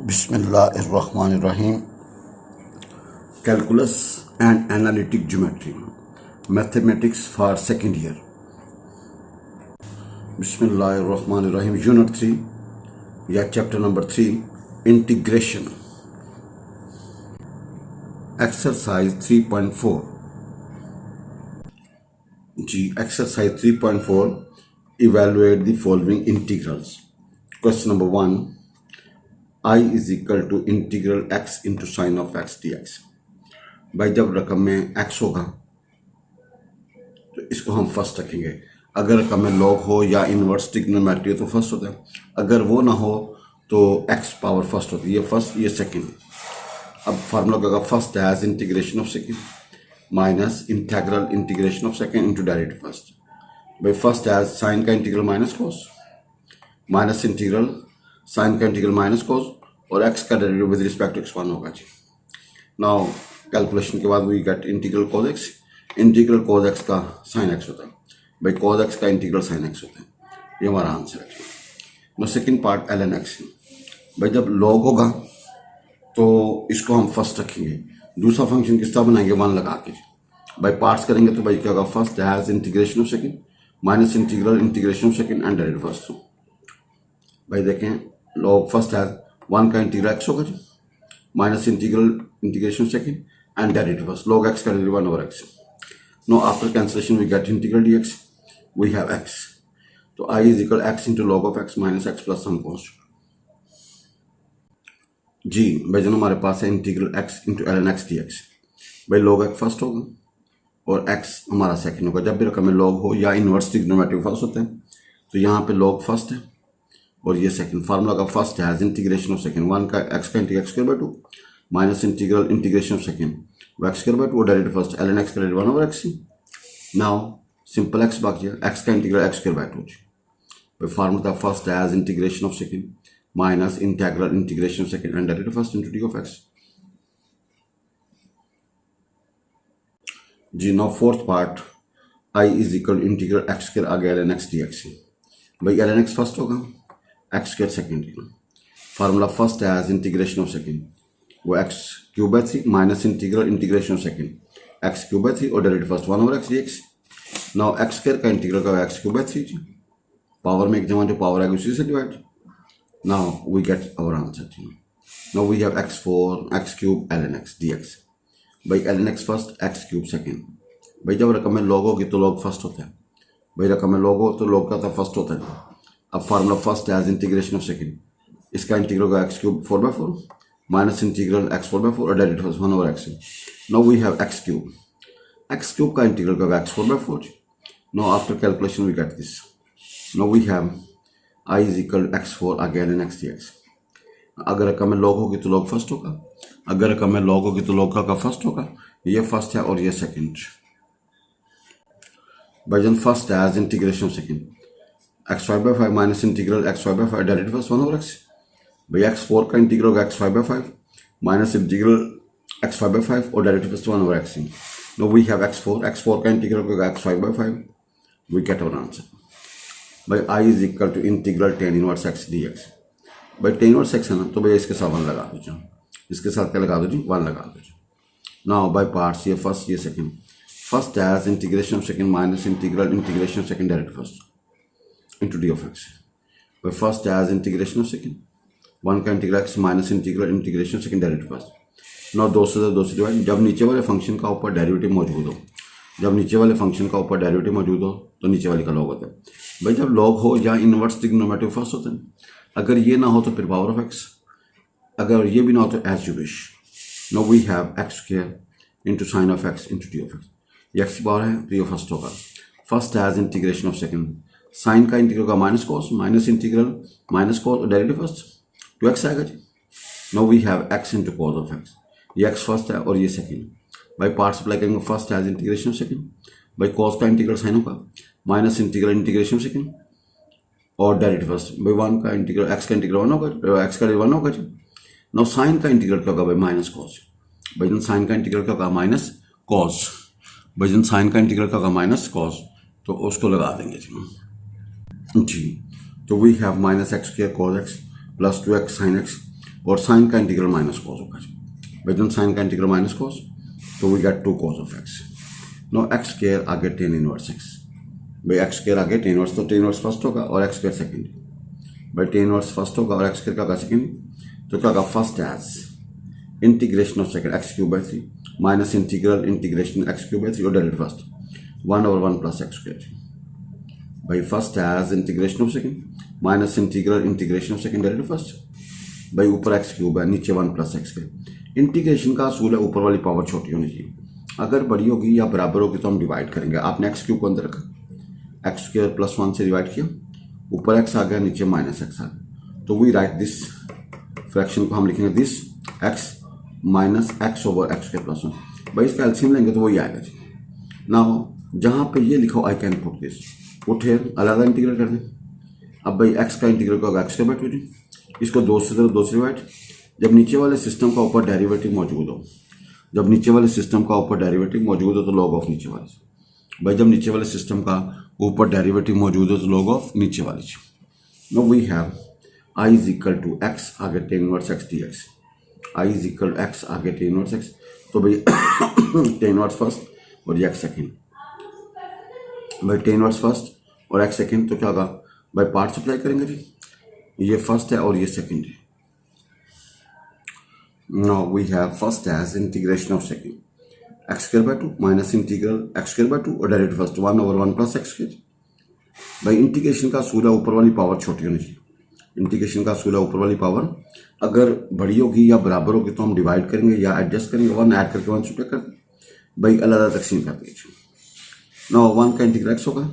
Bismillahirrahmanirrahim. Calculus and Analytic Geometry, Mathematics for second year. Bismillahirrahmanirrahim. Unit 3, chapter number 3, Integration. Exercise 3.4. Exercise 3.4. Evaluate the following integrals. Question number 1. I is equal to integral x into sine of x dx. भाई जब रकम में x होगा तो इसको हम first रखेंगे. अगर रकम में लॉग हो या इनवर्स ट्रिग्नोमेट्री तो फर्स्ट होता है. अगर वो ना हो तो x पावर फर्स्ट होती है. ये फर्स्ट ये सेकंड. अब फार्मूला का first as integration of second minus integral integration of second into direct first. भाई फर्स्ट एज साइन का integral minus cos minus integral sine का इंटीग्रल माइनस कोस और x का derivative with respect to x1 होगा जी. Now calculation के बाद we get integral cos x. Integral cos x का साइन x होता है. भाई cos x का इंटीग्रल साइन x होता है. ये हमारा आंसर है. Now second part ln x. भाई जब log होगा तो इसको हम फर्स्ट रखेंगे. दूसरा फंक्शन किस तरह बनाएंगे 1 लगा के. भाई पार्ट्स करेंगे तो भाई क्या होगा first as integration of second minus integral integration of second and derivative first. भाई देखें log फर्स्ट एज 1 का इंटीग्रल x होगा जी minus integral integration second and derivative first. log x का derivative 1 over x. Now after cancellation we get integral dx. We have x. तो I is equal x into log of x minus x plus some constant जी. भाई जब हमारे पास है integral x into ln x dx. भाई log x first होगा और x हमारा सेकंड होगा. जब भी रकम में log हो या इनवर्स ट्रिग्नोमेट्री फर्स्ट होते हैं तो यहाँ पे log फर्स्ट है और ये सेकंड. फार्मूला का फर्स्ट है इंटीग्रेशन ऑफ सेकंड 1 का x का integral x square by 2 minus integral integration of second x square by 2 derivative first ln x का derivative 1 over x. Now simple x बाकी है x का इंटीग्रल x स्क्वायर बाय 2. भाई formula का first है integration of second minus integral integration of second and derivative first into d of x जी. Now fourth part I is equal integral x square आ गया ln x dx. भाई ln x first होगा x square second. Formula first है as integration of second वो x cube by 3 minus integral integration of second x cube by 3 और derivative first 1 over x dx. Now x square का integral का x cube by 3 जी. Power में एक जमा जो पावर आएगी उसी से divide. Now we get our answer जी. Now we have x cube ln x dx. भाई ln x first x cube second. भाई जब रकम में log होगी तो log फर्स्ट होता है. भाई रकम में log हो तो log का तो फर्स्ट होता है. अब formula first as integration of second इसका इंटीग्रल का x cube 4/4 minus integral x 4/4 और derivative first 1 over x. Now we have x cube का इंटीग्रल का x 4/4. Now after calculation we get this. Now we have I is equal x4 again in x dx. अगर रकम में log होगी तो log first होगा. अगर रकम में log होगी तो log का फर्स्ट होगा. ये फर्स्ट है और ये सेकंड. भाईजान first as integration of second x5/5 minus integral x5/5 derivative first 1 over x. भाई x4 का इंटीग्रल होगा x5/5 माइनस इंटीग्रल x5/5 और derivative first 1 over x. Now we have x4 का इंटीग्रल होगा x5/5. We get our answer. भाई I is equal to integral tan inverse x dx. भाई tan inverse x है ना तो भाई इसके साथ 1 लगा दीजिए. इसके साथ क्या लगा दीजिए 1 लगा दीजिए. नाउ बाय पार्ट्स ये फर्स्ट ये second. First as integration of second minus integral integration of second derivative first into d of x. But first as integration of second 1 का integral x minus integral integration second derivative first. Now 2 से divide. जब नीचे वाले function का ऊपर derivative मौजूद हो तो नीचे वाले का log होता है. भाई जब log हो या इनवर्स ट्रिग्नोमेट्री फर्स्ट होता है. अगर ये ना हो तो फिर पावर ऑफ x. अगर ये भी ना हो तो as you wish. Now we have x square into sine of x into d of x. ये x की पावर है तो ये फर्स्ट होगा. First as integration of second sine का इंटीग्रल का minus cos minus integral minus cos और derivative first 2x आएगा जी. Now we have x into cos of x. ये x फर्स्ट है और ये सेकंड. भाई पार्ट्स अप्लाई करेंगे फर्स्ट एज इंटीग्रेशन सेकंड. भाई कॉस का इंटीग्रल साइन होगा माइनस इंटीग्रल इंटीग्रेशन सेकंड और डेरिवेटिव फर्स्ट. भाई 1 का इंटीग्रल x का इंटीग्रल 1 होगा x का 1 होगा जी. नाउ साइन का इंटीग्रल क्या होगा भाई माइनस कॉस. भाई साइन का इंटीग्रल क्या होगा माइनस कॉस. भाई साइन का इंटीग्रल क्या होगा माइनस कॉस तो उसको लगा देंगे जी. तो we have minus x square cos x plus 2x sine x और साइन का इंटीग्रल माइनस कॉस होगा जी। भाई जब साइन का इंटीग्रल माइनस कॉस तो we get 2 cos of x. No x square आगे टेन इनवर्स एक्स। भाई एक्स स्क्वायर आगे टेन इनवर्स, तो टेन इनवर्स फर्स्ट होगा और एक्स स्क्वायर सेकेंड। भाई टेन इनवर्स फर्स्ट होगा और एक्स स्क्वायर का होगा सेकेंड, तो क्या होगा first as integration of second x cube by 3 minus integral integration x cube by 3 और derivative first 1/1 plus x square. भाई first as integration of second minus integral integration of second derivative first. भाई ऊपर x cube है, नीचे 1 plus x square. Integration का असूल है ऊपर वाली पावर छोटी होनी चाहिए, अगर बड़ी होगी या बराबर होगी तो हम डिवाइड करेंगे। आपने एक्स क्यूब को अंदर रखा, एक्स स्क्वायर प्लस 1 से डिवाइड किया, ऊपर एक्स आ गया नीचे माइनस एक्स आ गया, तो वी राइट दिस फ्रैक्शन को हम लिखेंगे this x minus x over x square plus 1। भाई इसका एलसीएम लेंगे तो वही आएगा जी। नाउ जहाँ पे ये लिखो I can put this, put here, अलग इंटीग्रेट कर दें। अब भाई एक्स का इंटीग्रल होगा एक्स स्क्वायर बाई 2 जी, इसको दो से डिवाइड। जब नीचे वाले सिस्टम का ऊपर डेरिवेटिव मौजूद हो, जब नीचे वाले सिस्टम का ऊपर डेरिवेटिव मौजूद हो तो लॉग ऑफ नीचे वाले से। भाई जब नीचे वाले सिस्टम का ऊपर डेरिवेटिव मौजूद हो तो लॉग ऑफ नीचे वाले से। Now we have I is equal to x आगे tan inverse x d x. I is equal x आगे टेन इनवर्स एक्स, तो भाई टेन इनवर्स फर्स्ट और ये एक्स सेकेंड। भाई टेन इनवर्स फर्स्ट और एक्स सेकेंड, तो क्या होगा भाई पार्ट सप्लाई करेंगे जी, ये फर्स्ट है और ये सेकेंड है। Now we have first as integration of second x square by 2 minus integral x square by 2 और direct first 1/1 plus x square. भाई इंटीग्रेशन का असूल है ऊपर वाली पावर छोटी होनी चाहिए, इंटीग्रेशन का असूल है ऊपर वाली पावर अगर बड़ी होगी या बराबर होगी तो हम डिवाइड करेंगे या एडजस्ट करेंगे, 1 ऐड करके 1 सुबह कर दें। भाई अलग अलग तकसीम कर दीजिए। नाउ 1 का इंटीग्रल एक्स होगा,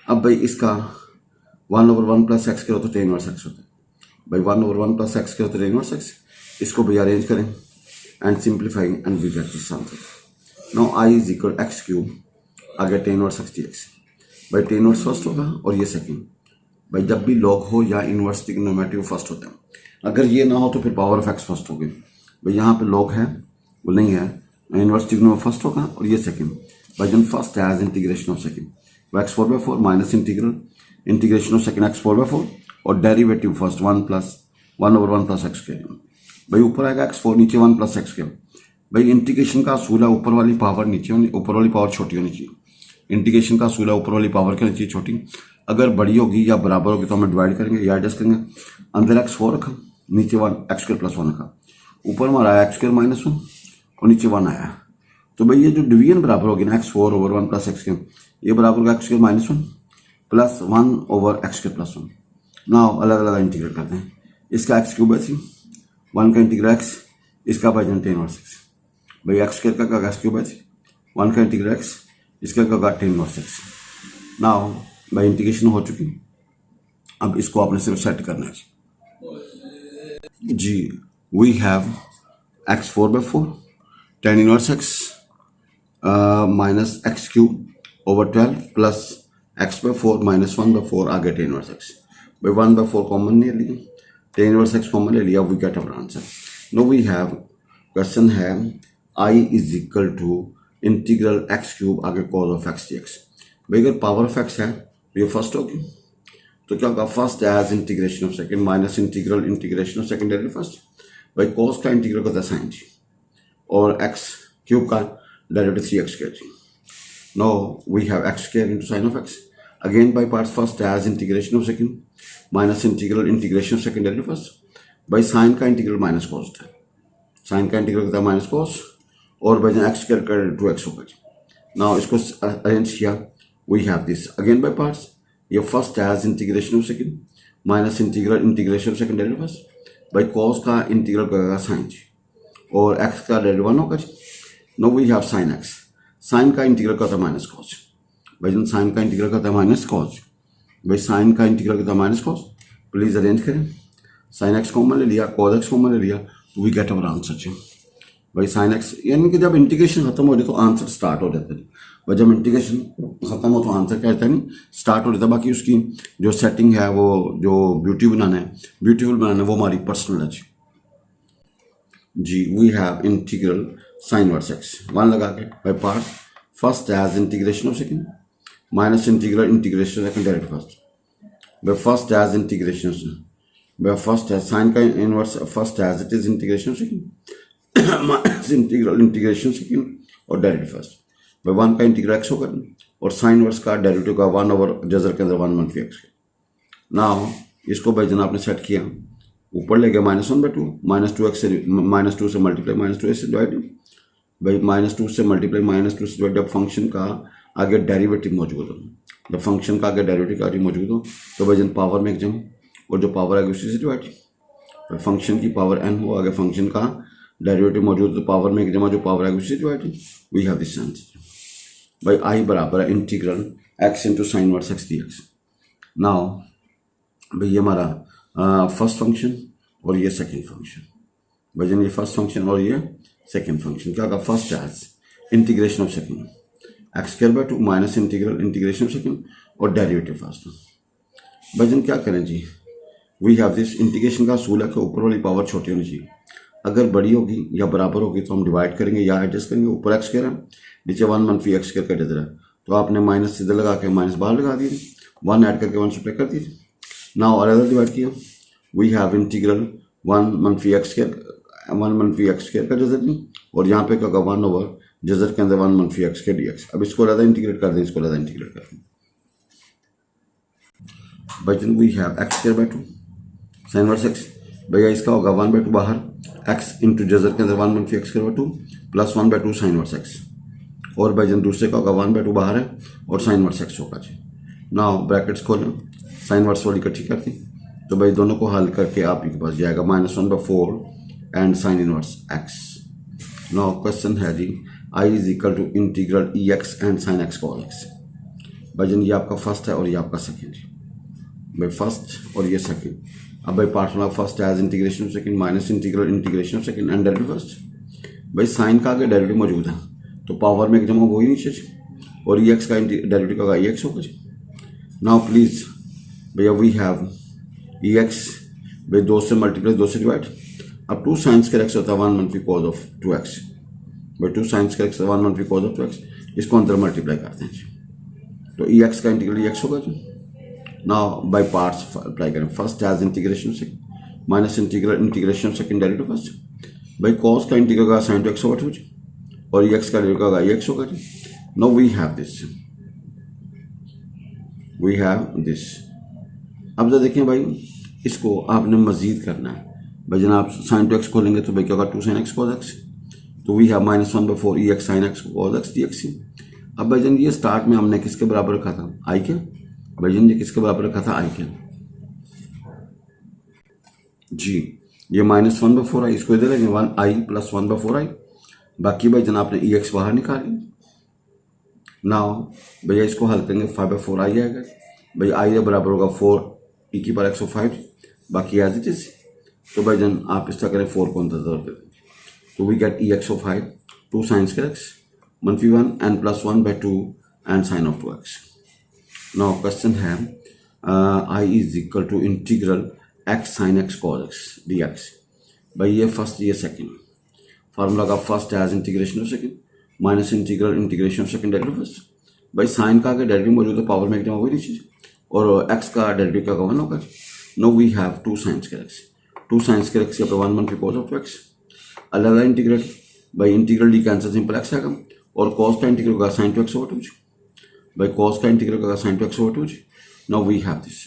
अब भाई इसका 1/1 प्लस एक्स करो तो टेन इनवर्स एक्स होता है। भाई 1/1 प्लस एक्स करो तो टेन इनवर्स एक्स, इसको भी अरेंज करें and simplifying and we get this something. Now I is equal x cube आगे tan inverse x d x. भाई टेन इनवर्स फर्स्ट होगा और ये सेकेंड। भाई जब भी लॉग हो या इनवर्स ट्रिग्नोमेट्री फर्स्ट होता है, अगर ये ना हो तो फिर पावर ऑफ एक्स फर्स्ट होगी। भाई यहाँ पे लॉग है वो नहीं है, इनवर्स ट्रिग्नो फर्स्ट होगा और ये सेकेंड। भाई जन first as integration of second x 4/4 minus integral integration of second x 4/4 और डेरिवेटिव फर्स्ट 1/1 प्लस एक्स के। भाई ऊपर आएगा x4 नीचे 1 प्लस एक्स के। भाई इंटीग्रेशन का असूल है ऊपर वाली पावर नीचे होनी, ऊपर वाली पावर छोटी होनी चाहिए। इंटीग्रेशन का असूल है ऊपर वाली पावर क्या होनी चाहिए छोटी, अगर बड़ी होगी या बराबर होगी तो हम डिवाइड करेंगे या एडजस्ट करेंगे। अंदर x4 रखा, नीचे 1 एक्स स्क्वायर प्लस 1 रखा, ऊपर हमारा आया एक्स स्क्वायर माइनस 1 और नीचे 1 आया। तो भाई ये जो डिवीजन बराबर होगी ना x4/1 प्लस एक्स स्क्वायर, ये बराबर होगा x square minus 1 plus 1 x square plus 1। Now अलग अलग इंटीग्रेट करते हैं। इसका एक्स क्यूब है 1 का इंटीग्रल एक्स, इसका भाई टेन इनवर्स एक्स। भाई एक्स स्क्वायर का एक्स क्यूब है 1 का इंटीग्रल एक्स, इसका का टेन इनवर्स एक्स। नाउ भाई इंटीग्रेशन हो चुकी, अब इसको आपने सिर्फ सेट करना है जी। We have x 4/4 tan inverse x minus x cube over 12 plus x/4 minus 1/4 आगे टेन इनवर्स एक्स। भाई 1/4 कॉमन नहीं लिया, टेन इनवर्स एक्स कॉमन ले लिया, we get our answer. Now we have question है I is equal to integral x cube आगे cos of x d x. भाई अगर पावर ऑफ एक्स है तो ये फर्स्ट होगी, तो क्या होगा first as integration of second minus integral integration of second derivative first. भाई कॉस का इंटीग्रल होता है साइन जी और एक्स क्यूब का डेरिवेटिव 3x स्क्वायर जी। Now we have x square into sin of x. Again by parts, first as integration of second minus integral integration of second derivative first. By sin का integral minus cos होता है, sine का integral होता है minus cos और by x square का 2x होगा जी। नाउ इसको अरेंज किया, we have this again by parts. ये first as integration of second minus integral integration of second derivative first. By cos का इंटीग्रल करेगा साइन जी और x का डेरिवेटिव 1 होगा जी। Now we have sine x, sine का इंटीग्रल करता है माइनस कॉस। भाई जब साइन का इंटीग्रल करता है माइनस कॉस, भाई साइन का इंटीग्रल करता है माइनस कॉस, प्लीज अरेंज करें। साइन एक्स कॉमन ले लिया, कॉस एक्स कॉमन ले लिया, तो वी गेट अवर आंसर जी। भाई साइन एक्स यानी कि जब इंटीग्रेशन खत्म हो जाए तो आंसर स्टार्ट हो जाता है। भाई जब इंटीग्रेशन खत्म हो तो आंसर क्या होता है, नहीं स्टार्ट हो जाता है। बाकी उसकी जो सेटिंग है वो जो ब्यूटीफुल बनाना है वो हमारी पर्सनल है जी। We have integral sine inverse x 1 लगा के by part, first as integration of second minus integral integration second direct first. By first as integration भाई फर्स्ट है साइन का inverse, first as it is integration second minus integral integration second और derivative first. भाई one का integral x होगा और sine inverse का derivative का वन ओवर जजर के अंदर वन मनफी एक्स के। नाउ इसको भाई जना आपने सेट किया, ऊपर ले गया -1/2, -2x से -2 से मल्टीप्लाई -2 से डिवाइड। भाई -2 से मल्टीप्लाई -2 से डिवाइड। जब फंक्शन का आगे डेरिवेटिव मौजूद हो, जब फंक्शन का आगे डेरिवेटिव मौजूद हो तो भाई जन पावर में एक जम और जो पावर आगे उसी से डिवाइड। फंक्शन की पावर n हो, आगे फंक्शन का डेरिवेटिव मौजूद तो पावर में एक जमा, जो पावर आगे उसी से divide. We have this answer. भाई आई बराबर है integral x into sine inverse x dx। Now भाई ये हमारा फर्स्ट फंक्शन और ये सेकंड फंक्शन। भाई जन ये फर्स्ट फंक्शन और ये सेकंड फंक्शन क्या होगा, first as integration of second x² minus integral integration of second और डेरिवेटिव फर्स्ट। भाई जन क्या करें जी, वी हैव दिस इंटीग्रेशन का असूल है कि ऊपर वाली पावर छोटी होनी चाहिए, अगर बड़ी होगी या बराबर होगी तो हम डिवाइड करेंगे या एडजस्ट करेंगे। ऊपर x है नीचे 1 मनफी x का डिजर है तो आपने माइनस सीधे लगा के माइनस बाहर लगा दिए, 1 ऐड करके 1 सब्ट्रैक्ट कर दीजिए। नाउ और अदर डिवाइड किया, वी हैव इंटीग्रल 1 मनफी x का जजर नहीं और यहाँ पे क्या होगा 1 ओवर जजर के अंदर 1 मनफी x के dx। अब इसको ज़्यादा इंटीग्रेट कर दें, इसको ज़्यादा इंटीग्रेट कर दें। भाई जन we have x² sine inverse x। भैया इसका होगा 1/2 बाहर, x इंटू जजर के अंदर 1 मनफी x² plus 1/2 sign inverse x। और भाई जन दूसरे का होगा 1/2 बाहर है और साइन इनवर्स x होगा जी। नाउ ब्रैकेट्स खोलें, साइन इनवर्स वाली इकट्ठी कर दी तो भाई दोनों को हल करके आपके पास जाएगा -1/4 and sine inverse x। Now question है जी i is equal to integral ex and sine x cos x। भाई जन ये आपका फर्स्ट है और ये आपका सेकेंड। भाई फर्स्ट और ये सेकेंड। अब भाई part first as integration second minus integral integration second and derivative first. भाई साइन का आगे डेरिवेटिव मौजूद है तो पावर में एक जमा वही नीचे और ई एक्स का डेरिवेटिव का ई एक्स होगा जी। नाउ प्लीज भैया वी हैव ई एक्स, भाई 2 से मल्टीप्लाई 2 से डिवाइड। अब 2 साइंस का एक्स होता है 1 मनफी कॉज ऑफ 2x। भाई 2 साइंस का एक्स 1 मनफी कॉज ऑफ 2x, इसको अंदर मल्टीप्लाई करते हैं जी तो ई एक्स का इंटीग्रल ई एक्स होगा जी। नाउ बाय पार्ट्स अप्लाई करें, फर्स्ट एज इंटीग्रेशन से minus integral integration second derivative first. भाई cos का इंटीग्रल का साइन टू एक्स ओवर 2 और x का डेरिवेटिव का x होगा जी। Now we have this. अब जरा देखें भाई इसको आपने मजीद करना है। भाई जनाब साइन टू एक्स खोलेंगे तो भाई क्या होगा 2 sin x cos x। तो we have -1/4 ex sin x cos x dx। अब भाई जन ये स्टार्ट में हमने किसके बराबर रखा था, आई के। भाई जन ये किसके बराबर रखा था, आई के जी। ये -1/4 आई, इसको इधर लेंगे 1i प्लस 1/4i। बाकी भाई जन आपने ई एक्स बाहर निकाली। नाउ भैया इसको हल करेंगे 5/4i आएगा। भाई आई बराबर होगा 4 e की पावर x/5, बाकी एज इट इज। तो भाई जन आप इस तरह करें 4 को अंदर दे दें तो we gate e(x)(5) 2 sin x -1 and plus 1/2 and sin of 2x। Now question है i is equal to integral x sin x cos x dx। भाई ये फर्स्ट ये सेकंड फार्मूला का first as integration of second minus integral integration of second derivative first. भाई sine का अगर derivative मौजूद है पावर में एक जमा वही चीज और x का डेरिवेटिव का कवन होगा। No we have 2 sin x 2 sin x या 1 1 cos of 2x। अलग अलग इंटीग्रेट भाई integral d cancel simple x आएगा और cos का इंटीग्रल होगा sin 2x over 2। भाई cos का इंटीग्रल होगा sin 2x over 2। Now we have this.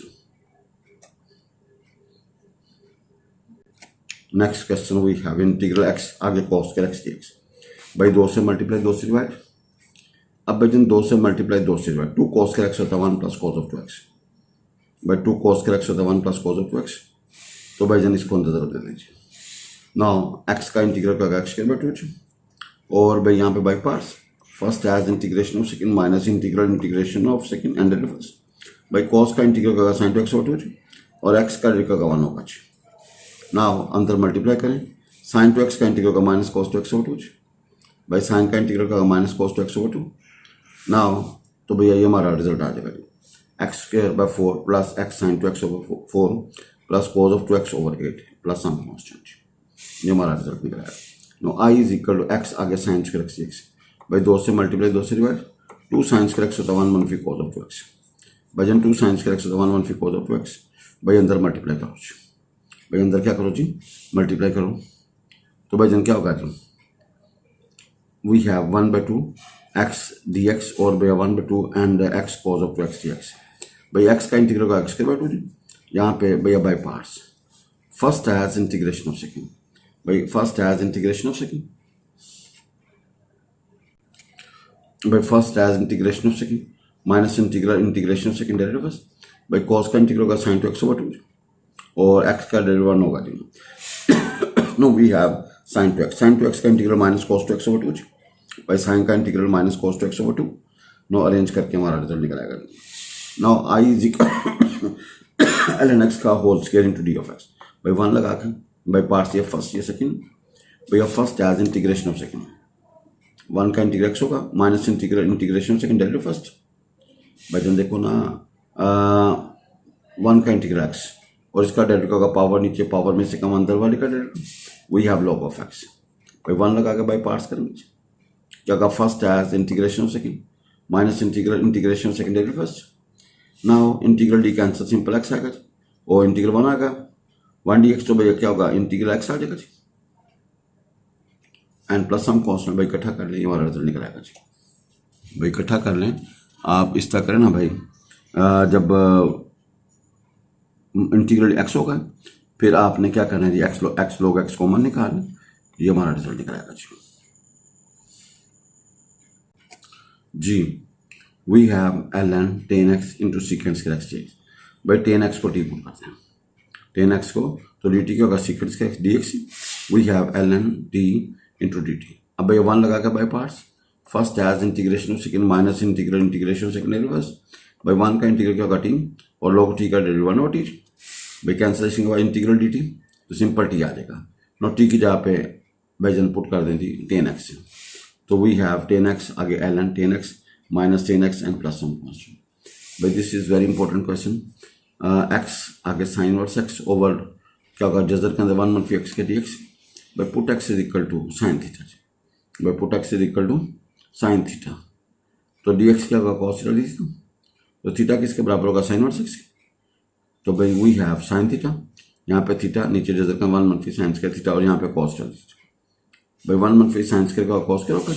Next question we have integral x आगे cos का x dx। भाई 2 से मल्टीप्लाई 2 से डिवाइड। अब भाई जन 2 से मल्टीप्लाई 2 से डिवाइड 2 cos का x होता है 1 प्लस cos of 2x। भाई 2 cos का x होता है 1 प्लस cos of 2x। तो भाई जन इसको अंदर जरूर दे दीजिए। नाउ x का इंटीग्रल का x² और भाई यहाँ पे by parts first as integration of second minus integral integration of second and derivative first. भाई cos का इंटीग्रल का sin 2x over 2 और x का डेरिवेटिव का 1 होगा। नाउ अंदर मल्टीप्लाई करें, sin 2x का इंटीग्रल का माइनस cos 2x over 2। भाई साइन का इंटीग्रल का minus cos 2x over 2। Now तो भैया ये हमारा रिजल्ट आ जाएगा x² 4 plus x sin 2x over 4 plus cos of 2x over 8 plus some constant. ये हमारा रिजल्ट निकला है। No I is equal to x आगे sin स्क्वायर x dx। भाई 2 से मल्टीप्लाई 2 से डिवाइड 2 sin स्क्वायर x होता है 1 मनफी cos of 2x। भाई जन 2 sin स्क्वायर x होता है 1 मनफी cos of 2x। भाई अंदर मल्टीप्लाई करो भाई अंदर क्या करो जी, मल्टीप्लाई करो। तो भाई जन क्या होगा जी, वी हैव 1/2 x dx और भैया 1/2 and x cos of 2x dx। भाई x का इंटीग्रल होगा x²/2 जी। यहाँ पे भैया by parts, first as integration of second. भाई first as integration of second, भाई first as integration of second minus integration of second derivative first. भाई cos का इंटीग्रल होगा sin 2x/2 और x का डेरिवेटिव 1 होगा जी। Now we have sin 2x का इंटीग्रल माइनस cos 2x/2 जी। भाई sin का integral minus cos 2x/2। No arrange करके हमारा रिजल्ट निकल आएगा। Now I is ln x का whole square into d of x. भाई 1 लगा के भाई पार्ट्स ये फर्स्ट ये सेकेंड। भैया first as integration of second, 1 का इंटीग्रल x होगा minus integration of second derivative first. भाई जन देखो ना 1 का इंटीग्रल x और इसका डेरिवेटिव होगा पावर नीचे, पावर में से कम अंदर वाले का derivative. We have log of x। भाई 1 लगा के बाई पार्ट्स करेंगे, क्या होगा first as integration of second minus integration of second derivative first. Now integral d cancel, simple x आएगा और इंटीग्रल 1 आएगा 1 dx। तो भैया क्या होगा इंटीग्रल x आ जाएगा जी एंड प्लस सम कांस्टेंट। भाई इकट्ठा कर लें, हमारा रिजल्ट निकल आएगा जी। भाई इकट्ठा कर लें, आप इस तरह करें ना भाई, जब इंटीग्रल x होगा फिर आपने क्या करना है जी, x log x कॉमन निकालना, ये हमारा रिजल्ट निकल आएगा जी। जी we have ln 10x into secant square x dx। भाई 10x को टी पुट करते हैं, 10x को तो dt क्या होगा secant square dx। We have ln d into dt। अब भाई 1 लगा के by parts, first as integration of second minus integration of second derivative. भाई 1 का इंटीग्रल क्या होगा t और log t का डेरिवेटिव 1 और t। भाई कैंसिलेशन के बाद इंटीग्रल dt तो सिंपल t आ जाएगा। नो t की जगह पे भाई जन पुट कर दें जी 10x। तो वी हैव 10x आगे ln 10x minus 10x and plus some constant. भाई this is very important question. x आगे साइन इनवर्स x ओवर क्या होगा जजर के अंदर 1 - x के dx। भाई put x is equal to sine theta जी। भाई put x is equal to sine theta, तो dx क्या होगा cos थीटा dx। तो थीटा किसके बराबर होगा साइन इनवर्स x के। तो भाई वी हैव साइन थीटा, यहाँ पे थीटा नीचे जजर का 1 - साइन स्क्वायर थीटा और यहाँ पे cos थीटा। भाई 1 - साइन स्क्वायर का cos स्क्वायर होगा।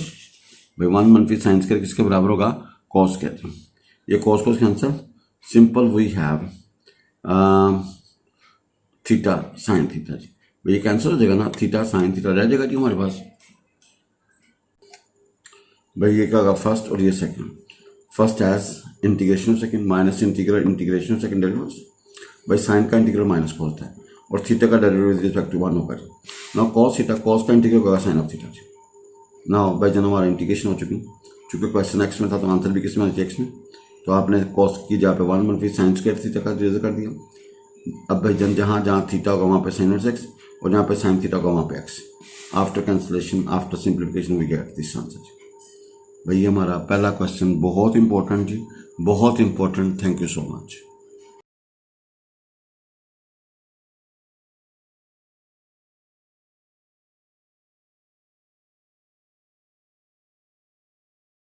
भाई 1 - साइन स्क्वायर किसके बराबर होगा cos स्क्वायर। ये cos cancel, simple we have theta sine theta जी। भाई ये कैंसिल हो जाएगा ना, थीटा साइन थीटा रह जाएगा जी हमारे पास। भाई ये क्या होगा फर्स्ट और ये second, first as integration of second minus integration of second derivative. भाई साइन का इंटीग्रल माइनस कॉस है और थीटा का डेरिवेटिव रिस्पेक्ट टू 1 होगा जी। नाउ कॉस थीटा, कॉस का इंटीग्रल होगा साइन ऑफ थीटा जी। नाउ भाई जन हमारा इंटीग्रेशन हो चुकी, चूंकि क्वेश्चन एक्स में था तो आंसर भी किस में एक्स में, तो आपने कॉस की जहाँ पे 1 - साइन स्क्वायर थीटा का डिवाइड कर दिया। अब भाई जन जहाँ जहाँ थीटा होगा वहाँ पे साइन इनवर्स एक्स और जहाँ पे साइन थीटा होगा वहाँ पे x. After cancellation after simplification we get this answer. भाई हमारा पहला क्वेश्चन बहुत इंपॉर्टेंट जी, बहुत important. Thank you so much.